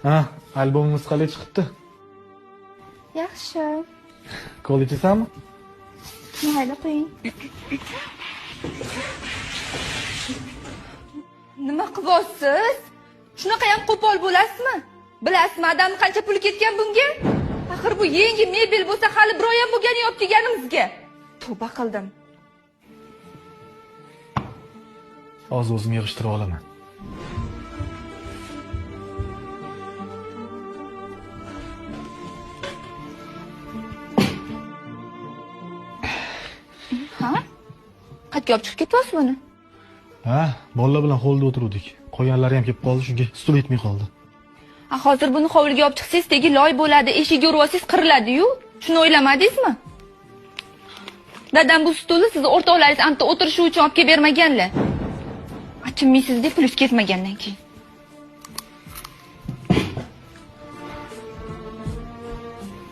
Ha, albomimiz qalay chiqibdi? Yaxshi. Kola ichasanmi? Mayli, qo'ying. Nima qilyapsiz? Shunaqa ham qo'pol bo'lasizmi? Bilasizmi, odamning qancha puli ketgan bunga? Axir bu yangi mebel bo'lsa, hali bir oy ham bo'lgani olib kelganimizga. Tavba qildim. Hozir o'zim yig'ishtirib olaman. Ha? Qayerga olib chiqib ketyapsiz buni? Ha, bolalar bilan hovlida o'tirdik. Qolganlari ham kelib qoldi, shunga stul yetmay qoldi. Hozir buni hovliga olib chiqsangiz, tegi loy bo'ladi, eshikka urasiz, qiriladi-yu. Shuni o'ylamadingizmi? Dadam bu stulni sizni o'rtoqlaringiz anta o'tirishi uchun olib kelib bermaganlar. Achinmaysiz deb pulus ketmagandan keyin.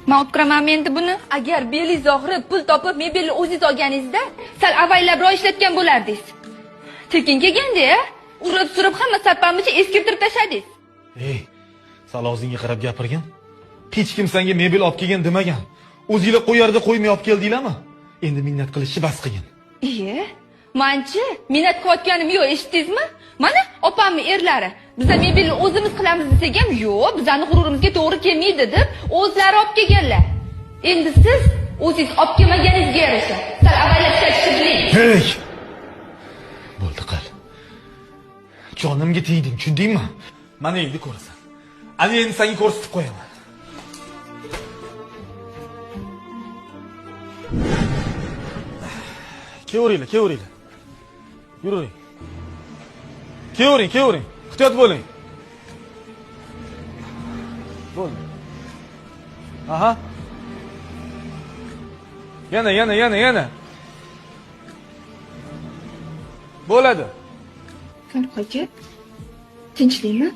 Men olib kiraman endi buni. Agar belingiz og'rib, pul topib, mebelni o'zingiz olganingizda, sal avaylabroq ishlatgan bo'lardingiz. Tekin kelganda-ya, urib-surib hamma sapamicha eskirtirib tashladingiz. Ey, sal og'zingga qarab gapirgin. Hech kim senga mebel olib kelgan demagan. O'zingizlar qo'yarda qo'ymay olib keldinglarmi? Endi minnat qilishni bas qilgin. Iye, manchi, minnat qilayotganim yo'q, eshitdingizmi? Mana opamni erlari, bizlar mebelni o'zimiz qilamiz desak ham, yo'q, bizning g'ururimizga to'g'ri kelmaydi deb o'zlari olib kelganlar. Endi siz o'zingiz olib kelmaganingizga yarasha sal avaylab ishlatishni biling. Hey! Bo'ldi qil. Jonimga tegding, tushundingmi? Mana endi ko'rasan. Ana endi senga ko'rsatib qo'yaman. Kelavering, kelavering. Yuring. Kelavering, kelavering. Ehtiyot bo'ling. Bo'ldi. Aha. Yana. Bo'ladi. Qani qo'ychi? Tinchlikmi?